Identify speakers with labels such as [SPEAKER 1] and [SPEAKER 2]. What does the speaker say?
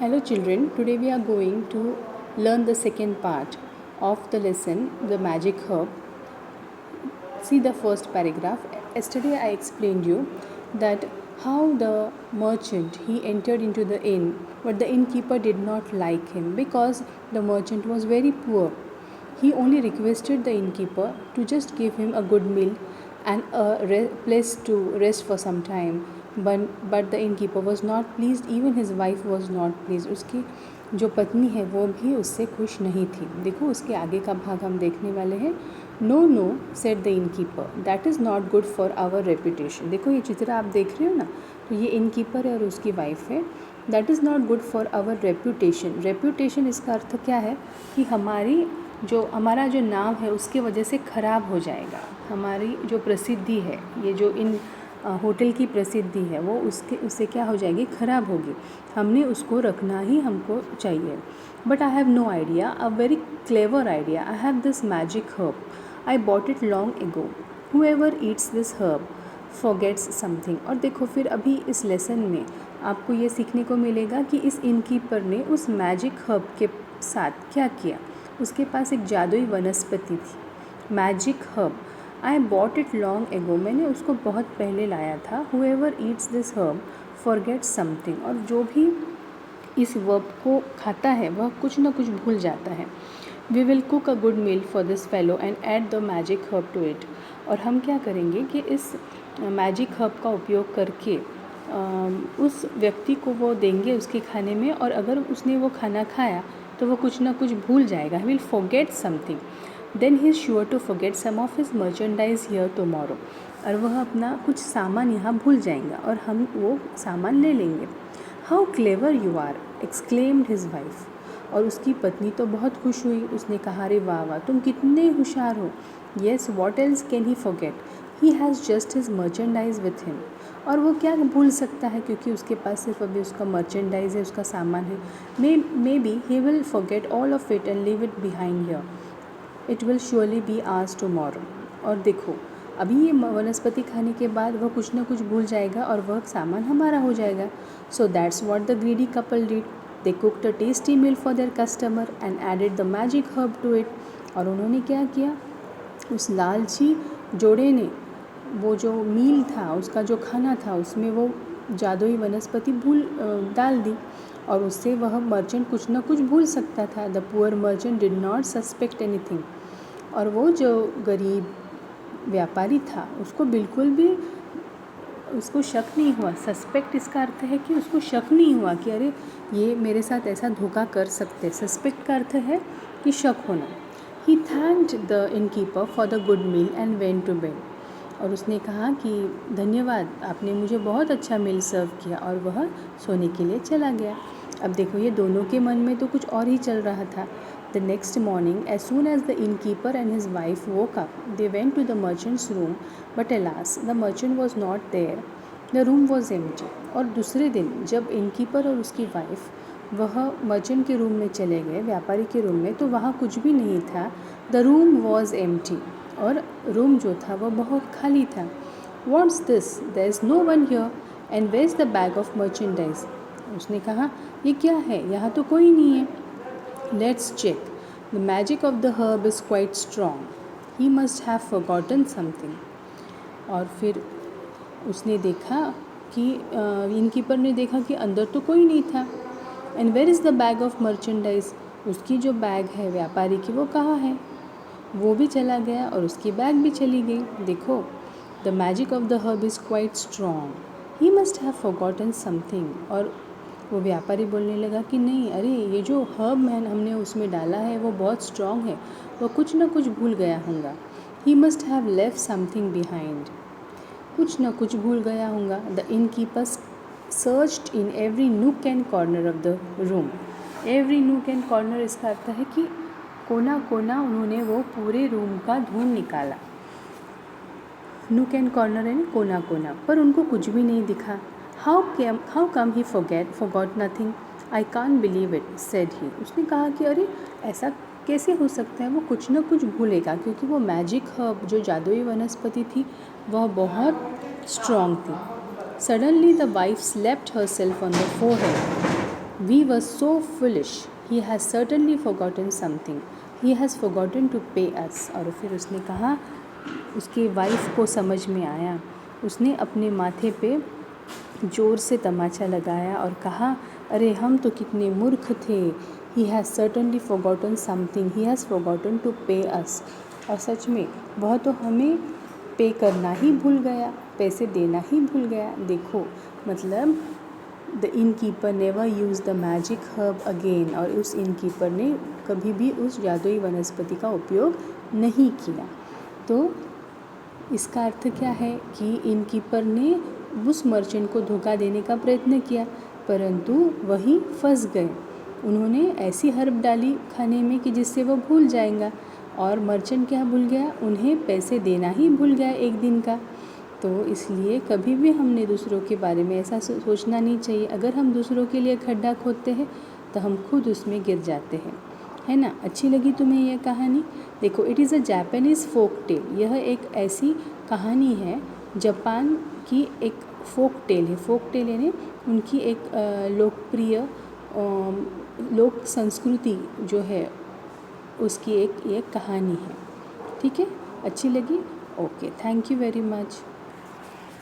[SPEAKER 1] Hello children, today we are going to learn the second part of the lesson, the magic herb. See the first paragraph. Yesterday I explained you that how the merchant he entered into the inn, but the innkeeper did not like him because the merchant was very poor. He only requested the innkeeper to just give him a good meal and a place to rest for some time. But the innkeeper was not pleased. Even his wife was not pleased. उसकी जो पत्नी है वो भी उससे खुश नहीं थी. देखो उसके आगे का भाग हम देखने वाले हैं. No no said the innkeeper, that is not good for our reputation. देखो ये चित्र आप देख रहे हो ना, तो ये इनकीपर है और उसकी वाइफ है. That is not good for our reputation. Reputation इसका अर्थ क्या है कि हमारा जो नाम है उसके वजह से ख़राब हो जाएगा. हमारी जो प्रसिद्धि है, ये जो इन होटल की प्रसिद्धि है, वो उससे क्या हो जाएगी, ख़राब होगी. हमने उसको रखना ही हमको चाहिए. But I have no idea, a very clever idea. I have this magic herb. I bought it long ago. Whoever eats this herb forgets something. और देखो फिर अभी इस लेसन में आपको ये सीखने को मिलेगा कि इस इनकीपर ने उस मैजिक हर्ब के साथ क्या किया. उसके पास एक जादुई वनस्पति थी, magic herb. I bought it long एगो. मैंने उसको बहुत पहले लाया था. Whoever eats this herb forgets something. और जो भी इस वर्ब को खाता है वह कुछ ना कुछ भूल जाता है. We will cook a good meal for this fellow and add the magic herb to it. और हम क्या करेंगे कि इस मैजिक हर्ब का उपयोग करके उस व्यक्ति को वो देंगे उसके खाने में. और अगर उसने वो खाना खाया तो वो कुछ ना कुछ भूल जाएगा. He will forget something. Then he is sure to forget some of his merchandise here tomorrow. और वह अपना कुछ सामान यहाँ भूल जाएगा और हम वो सामान ले लेंगे. How clever you are, exclaimed his wife. और उसकी पत्नी तो बहुत खुश हुई. उसने कहा, अरे वाह वाह, तुम कितने होशियार हो. Yes, what else can he forget. He has just his merchandise with him. और वो क्या भूल सकता है, क्योंकि उसके पास सिर्फ अभी उसका मर्चेंडाइज है, उसका सामान है. May be he will forget all of it and leave it behind here. It will surely be hours tomorrow. और देखो अभी ये वनस्पति खाने के बाद वह कुछ ना कुछ भूल जाएगा और वह सामान हमारा हो जाएगा. So that's what the greedy couple did. They cooked a tasty meal for their customer and added the magic herb to it. और उन्होंने क्या किया, उस लालची जोड़े ने वो जो मील था, उसका जो खाना था, उसमें वो जादुई वनस्पति डाल दी. और उससे वह मर्चेंट कुछ ना कुछ भूल सकता था. The poor merchant did not suspect anything. और वो जो गरीब व्यापारी था उसको बिल्कुल भी उसको शक नहीं हुआ. सस्पेक्ट इसका अर्थ है कि उसको शक नहीं हुआ कि अरे ये मेरे साथ ऐसा धोखा कर सकते. सस्पेक्ट का अर्थ है कि शक होना. He thanked the innkeeper for the good meal and went to bed. और उसने कहा कि धन्यवाद, आपने मुझे बहुत अच्छा मील सर्व किया. और वह सोने के लिए चला गया. अब देखो ये दोनों के मन में तो कुछ और ही चल रहा था. The next morning, as soon as the innkeeper and his wife woke up, they went to the merchant's room, but alas, the merchant was not there. The room was empty. और दूसरे दिन जब innkeeper और उसकी wife वह merchant के room में चले गए, व्यापारी के रूम में, तो वहाँ कुछ भी नहीं था. The room was empty. और रूम जो था वह बहुत खाली था. What's this? There is no one here. And where's the bag of merchandise? उसने कहा, ये क्या है, यहाँ तो कोई नहीं है. Let's check. The magic of the herb is quite strong. He must have forgotten something. और फिर उसने देखा कि इनकीपर ने देखा कि अंदर तो कोई नहीं था. And where is the bag of merchandise? उसकी जो बैग है व्यापारी की वो कहाँ है. वो भी चला गया और उसकी बैग भी चली गई. देखो, The magic of the herb is quite strong. He must have forgotten something. और वो व्यापारी बोलने लगा कि नहीं, अरे ये जो हर्ब हमने उसमें डाला है वो बहुत स्ट्रॉन्ग है, वो कुछ ना कुछ भूल गया होगा. He must have left something behind. कुछ ना कुछ भूल गया होगा. The innkeeper searched in every nook and corner of the room. Every nook and corner इसका अर्थ है कि कोना कोना उन्होंने वो पूरे रूम का ढूंढ निकाला. नूक एंड कॉर्नर है ना, कोना कोना, पर उनको कुछ भी नहीं दिखा. How come he forgot nothing? I can't believe it, said he. उसने कहा कि अरे ऐसा कैसे हो सकता है, वो कुछ ना कुछ भूलेगा, क्योंकि वो मैजिक हर्ब जो जादुई वनस्पति थी वह बहुत स्ट्रॉन्ग थी. Suddenly the wife slapped herself on the forehead. We were so foolish, he has certainly forgotten something, he has forgotten to pay us. और फिर उसने कहा, उसकी वाइफ को समझ में आया, उसने अपने माथे पे ज़ोर से तमाचा लगाया और कहा, अरे हम तो कितने मूर्ख थे, he has certainly forgotten something, he has forgotten to pay us. और सच में वह तो हमें पे करना ही भूल गया, पैसे देना ही भूल गया। देखो, मतलब the innkeeper never use the magic herb again, और उस इनकीपर ने कभी भी उस जादुई वनस्पति का उपयोग नहीं किया। तो इसका अर्थ क्या है कि इनकीपर ने उस मर्चेंट को धोखा देने का प्रयत्न किया, परंतु वही फंस गए। उन्होंने ऐसी हर्ब डाली खाने में कि जिससे वो भूल जाएगा, और मर्चेंट क्या भूल गया, उन्हें पैसे देना ही भूल गया एक दिन का। तो इसलिए कभी भी हमने दूसरों के बारे में ऐसा सोचना नहीं चाहिए। अगर हम दूसरों के लिए खड्डा खोदते हैं तो हम खुद उसमें गिर जाते हैं, है ना। अच्छी लगी तुम्हें यह कहानी? देखो, it is a Japanese folk tale. यह एक ऐसी कहानी है, जापान की एक फोक टेल है। फोक टेल यानी उनकी एक लोकप्रिय लोक संस्कृति जो है उसकी एक कहानी है। ठीक है, अच्छी लगी? Okay, thank you very much.